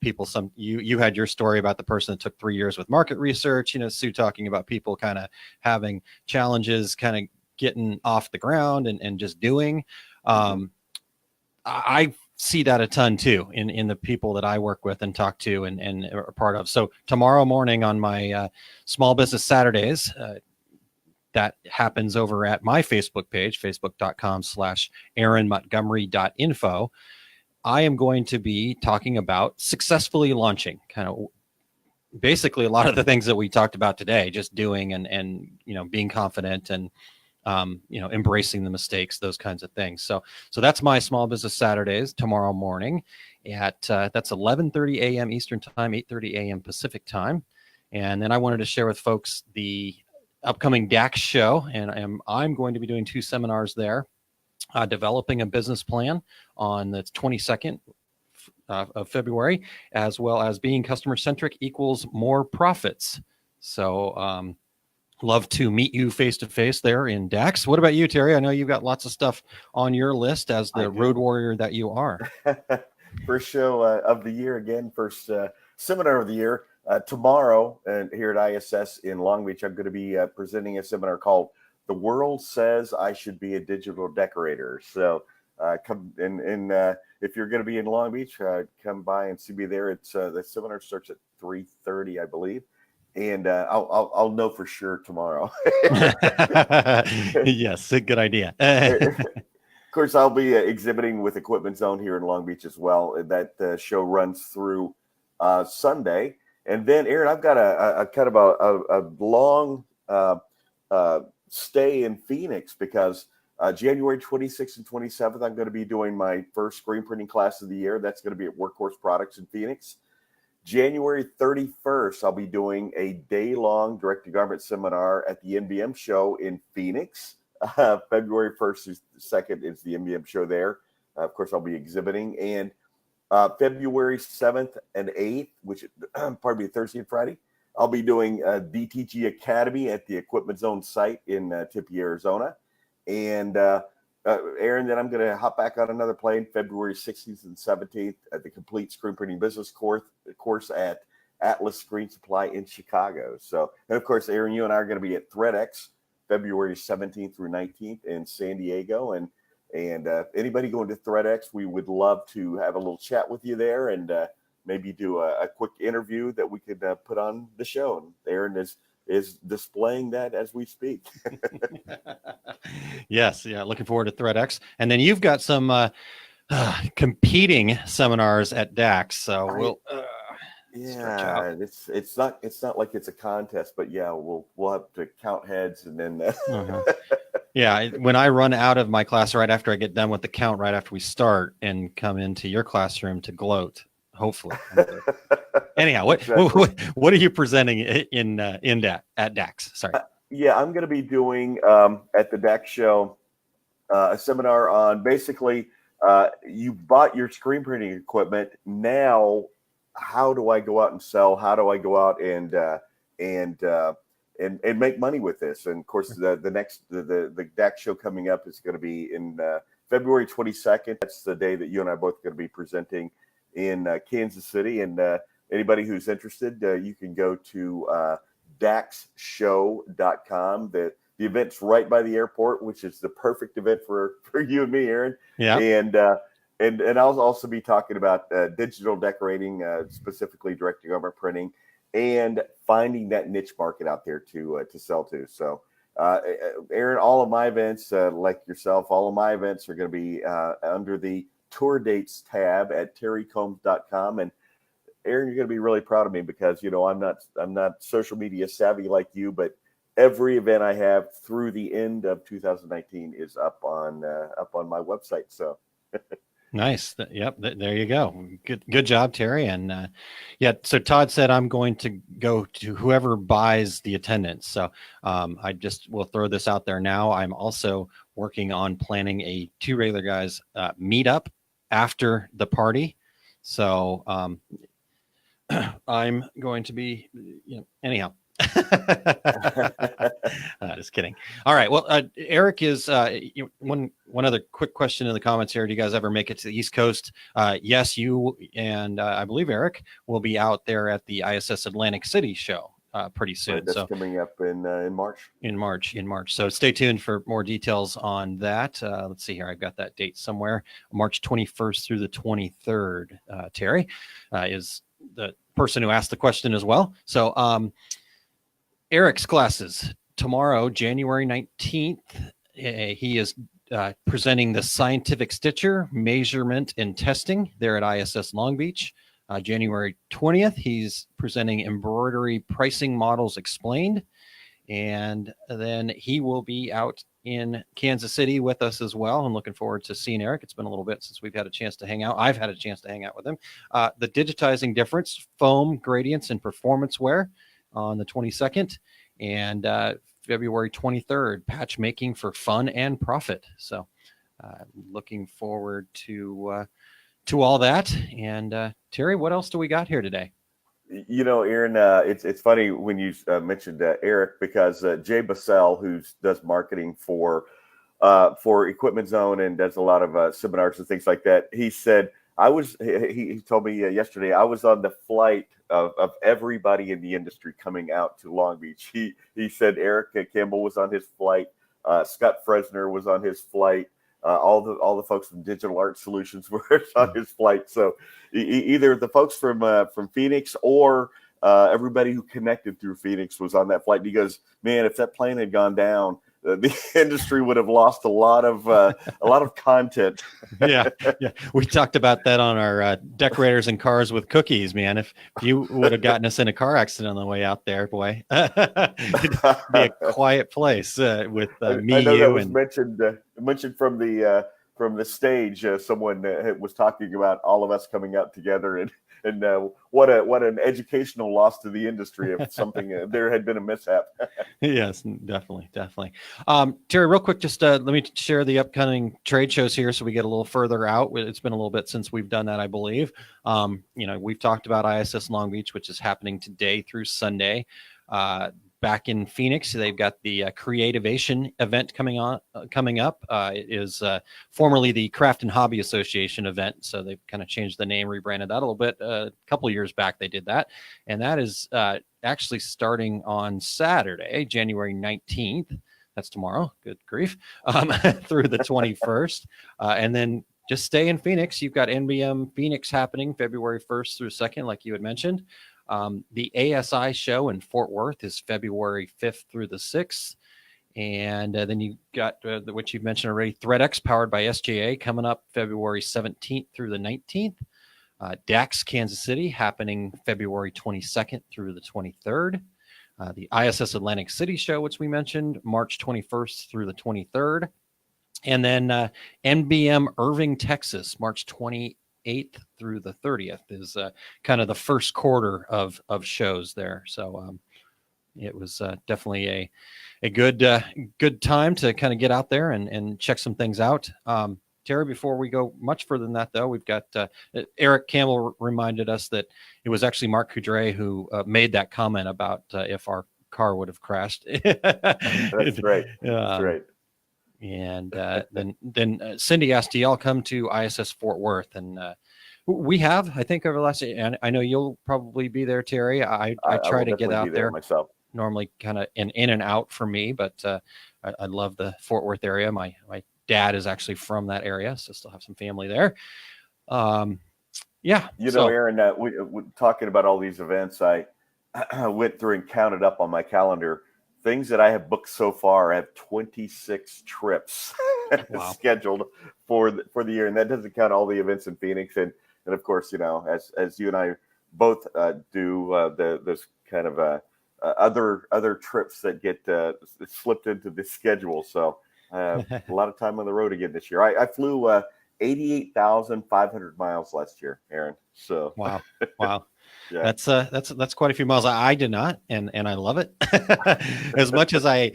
people, you had your story about the person that took 3 years with market research, Sue talking about people kind of having challenges, kind of getting off the ground and just doing. I see that a ton too in the people that I work with and talk to and are part of. So tomorrow morning on my Small Business Saturdays, that happens over at my Facebook page, facebook.com/aaronmontgomery.info. I am going to be talking about successfully launching, kind of basically a lot of the things that we talked about today, just doing and being confident and embracing the mistakes, those kinds of things. So that's my Small Business Saturdays tomorrow morning at that's 11:30 a.m. Eastern Time, 8:30 a.m. Pacific Time. And then I wanted to share with folks the upcoming DAX show, and I'm going to be doing 2 seminars there, developing a business plan on the 22nd of February, as well as being customer centric equals more profits. So love to meet you face to face there in DAX. What about you, Terry? I know you've got lots of stuff on your list as the road warrior that you are. First show of the year again, first seminar of the year. Tomorrow, and here at ISS in Long Beach, I'm going to be presenting a seminar called "The World Says I Should Be a Digital Decorator." So come and if you're going to be in Long Beach, come by and see me there. It's the seminar starts at 3:30, I believe, and I'll know for sure tomorrow. Yes, a good idea. Of course, I'll be exhibiting with Equipment Zone here in Long Beach as well. That show runs through Sunday. And then, Aaron, I've got a kind of a long stay in Phoenix because January 26th and 27th, I'm going to be doing my first screen printing class of the year. That's going to be at Workhorse Products in Phoenix. January 31st, I'll be doing a day-long direct-to-garment seminar at the NBM show in Phoenix. February 1st through 2nd is the NBM show there. Of course, I'll be exhibiting. And February 7th and 8th, which pardon me, Thursday and Friday, I'll be doing DTG Academy at the Equipment Zone site in Tempe, Arizona. And Aaron, then I'm going to hop back on another plane February 16th and 17th at the Complete Screen Printing Business course at Atlas Screen Supply in Chicago. So, and of course, Aaron, you and I are going to be at ThreadX February 17th through 19th in San Diego. And anybody going to ThreadX, we would love to have a little chat with you there and maybe do a quick interview that we could put on the show. And Aaron is displaying that as we speak. Yes, yeah, looking forward to ThreadX. And then you've got some competing seminars at DAX, so we'll. Yeah, it's not like it's a contest, but yeah, we'll have to count heads and then. Yeah, when I run out of my class right after I get done with the count, right after we start, and come into your classroom to gloat, hopefully. Anyhow, what are you presenting at DAX? Sorry. Yeah, I'm going to be doing at the DAX show a seminar on basically you bought your screen printing equipment. Now, how do I go out and sell? How do I go out and make money with this? And of course, the DAX show coming up is going to be in February 22nd. That's the day that you and I are both going to be presenting in Kansas City. And anybody who's interested, you can go to daxshow.com. The event's right by the airport, which is the perfect event for you and me, Aaron. Yeah. And and I'll also be talking about digital decorating, specifically direct-to-garment printing, and finding that niche market out there to sell to. So, Aaron, all of my events, like yourself, all of my events are going to be under the tour dates tab at terrycombs.com. And Aaron, you're going to be really proud of me because I'm not social media savvy like you, but every event I have through the end of 2019 is up on my website. So. Nice. Yep. There you go. Good job, Terry. And yeah, so Todd said I'm going to go to whoever buys the attendance. So I just will throw this out there now. I'm also working on planning a Two Regular Guys meetup after the party. So I'm going to be, anyhow. Just kidding. All right. Well, Eric is one other quick question in the comments here. Do you guys ever make it to the East Coast? Yes, you and I believe Eric will be out there at the ISS Atlantic City show pretty soon. Right, that's coming up in March. In March. So stay tuned for more details on that. Let's see here. I've got that date somewhere. March 21st through the 23rd. Terry is the person who asked the question as well. So Eric's classes tomorrow, January 19th. He is presenting the scientific stitcher, measurement and testing there at ISS Long Beach. January 20th, he's presenting embroidery pricing models explained. And then he will be out in Kansas City with us as well. I'm looking forward to seeing Eric. It's been a little bit since we've had a chance to hang out. I've had a chance to hang out with him. The digitizing difference, foam, gradients, and performance wear on the 22nd, and February 23rd, patch making for fun and profit. So looking forward to all that. And Terry, what else do we got here today? Aaron, it's funny when you mentioned Eric, because Jay Bassell, who does marketing for Equipment Zone and does a lot of seminars and things like that, he said, he told me yesterday, I was on the flight of everybody in the industry coming out to Long Beach. He said Eric Campbell was on his flight. Scott Fresner was on his flight. All the folks from Digital Art Solutions were on his flight. So either the folks from Phoenix or everybody who connected through Phoenix was on that flight. And he goes, man, if that plane had gone down, the industry would have lost a lot of content. yeah. We talked about that on our Decorators and Cars with Cookies, man. If you would have gotten us in a car accident on the way out there, boy, it'd be a quiet place with me, I know you, that was and mentioned from the stage. Someone was talking about all of us coming out together, and what an educational loss to the industry if something there had been a mishap. Yes, definitely. Terry, real quick, just let me share the upcoming trade shows here so we get a little further out. It's been a little bit since we've done that, I believe. We've talked about ISS Long Beach, which is happening today through Sunday. Back in Phoenix, they've got the Creativation event coming up. It is formerly the Craft and Hobby Association event, so they've kind of changed the name, rebranded that a little bit. A couple of years back, they did that, and that is actually starting on Saturday, January 19th. That's tomorrow. Good grief, through the 21st, and then just stay in Phoenix. You've got NBM Phoenix happening February 1st through 2nd, like you had mentioned. The ASI show in Fort Worth is February 5th through the 6th. And then you got what you've mentioned already, ThreadX powered by SJA coming up February 17th through the 19th. DAX Kansas City happening February 22nd through the 23rd. The ISS Atlantic City show, which we mentioned, March 21st through the 23rd. And then NBM Irving, Texas, March 28th through the 30th is kind of the first quarter of shows there. So it was definitely a good time to kind of get out there and check some things out. Terry, before we go much further than that, though, we've got Eric Campbell reminded us that it was actually Mark Coudray who made that comment about if our car would have crashed. That's right. That's right. And then Cindy asked, do y'all come to ISS Fort Worth? And we have, I think, over the last, and I know you'll probably be there, Terry. I try to get out there myself. Normally kind of in and out for me, but I love the Fort Worth area. My dad is actually from that area, so still have some family there. Yeah. You know, Aaron, we talking about all these events, I went through and counted up on my calendar. Things that I have booked so far, I have 26 trips scheduled for the year, and that doesn't count all the events in Phoenix. And of course, you know, as you and I both do those kind of other trips that get slipped into the schedule. So a lot of time on the road again this year. I flew 88,500 miles last year, Aaron. So wow. Yeah. That's quite a few miles. I did not, and I love it. As much as I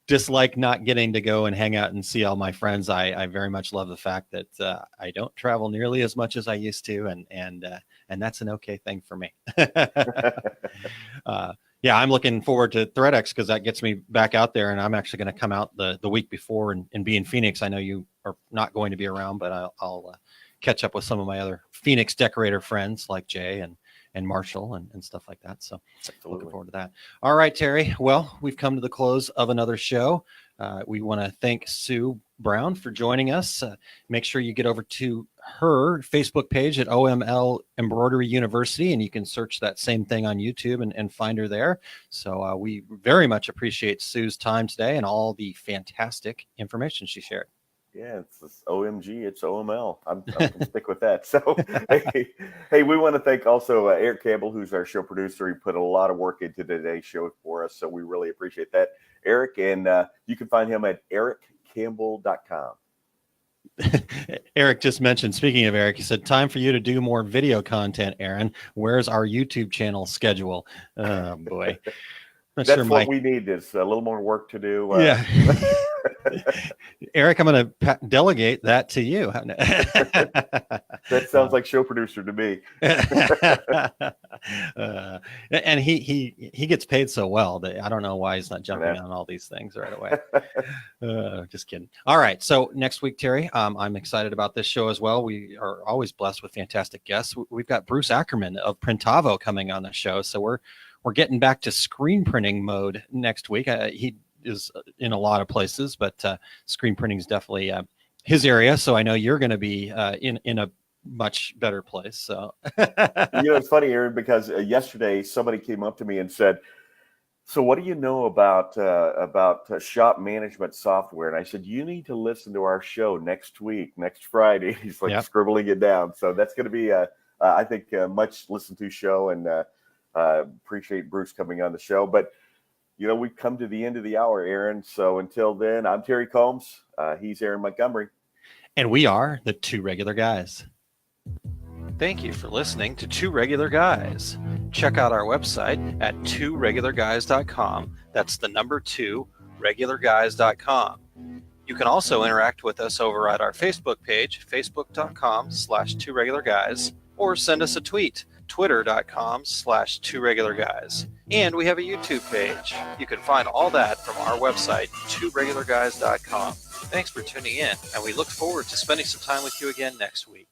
dislike not getting to go and hang out and see all my friends, I very much love the fact that I don't travel nearly as much as I used to, and that's an okay thing for me. Yeah, I'm looking forward to ThreadX because that gets me back out there, and I'm actually going to come out the week before and be in Phoenix. I know you are not going to be around, but I'll catch up with some of my other Phoenix decorator friends like Jay and Marshall and stuff like that. So looking forward to that. All right, Terry. Well, we've come to the close of another show. We want to thank Sue Brown for joining us. Make sure you get over to her Facebook page at OML Embroidery University, and you can search that same thing on YouTube and find her there. So we very much appreciate Sue's time today and all the fantastic information she shared. Yeah, it's OMG, it's OML. I'm gonna stick with that. So, hey, we want to thank also Eric Campbell, who's our show producer. He put a lot of work into today's show for us, so we really appreciate that, Eric. And you can find him at ericcampbell.com. Eric just mentioned, speaking of Eric, he said, time for you to do more video content, Aaron. Where's our YouTube channel schedule? Oh, boy. That's what we need is a little more work to do. Yeah. Eric, I'm going to delegate that to you. That sounds like show producer to me. And he gets paid so well that I don't know why he's not jumping on all these things right away. Just kidding. All right. So next week, Terry, I'm excited about this show as well. We are always blessed with fantastic guests. We've got Bruce Ackerman of Printavo coming on the show. So we're getting back to screen printing mode next week. He is in a lot of places, but screen printing is definitely his area. So I know you're going to be in a much better place. So it's funny, Aaron, because yesterday somebody came up to me and said, "So what do you know about shop management software?" And I said, "You need to listen to our show next week, next Friday." He's like scribbling it down. So that's going to be I think much listened to show, and appreciate Bruce coming on the show. But we've come to the end of the hour, Aaron. So until then, I'm Terry Combs. He's Aaron Montgomery. And we are the Two Regular Guys. Thank you for listening to Two Regular Guys. Check out our website at tworegularguys.com. That's the number 2, regularguys.com. You can also interact with us over at our Facebook page, facebook.com/tworegularguys, or send us a tweet, twitter.com/tworegularguys. And we have a YouTube page. You can find all that from our website, tworegularguys.com. Thanks for tuning in, and we look forward to spending some time with you again next week.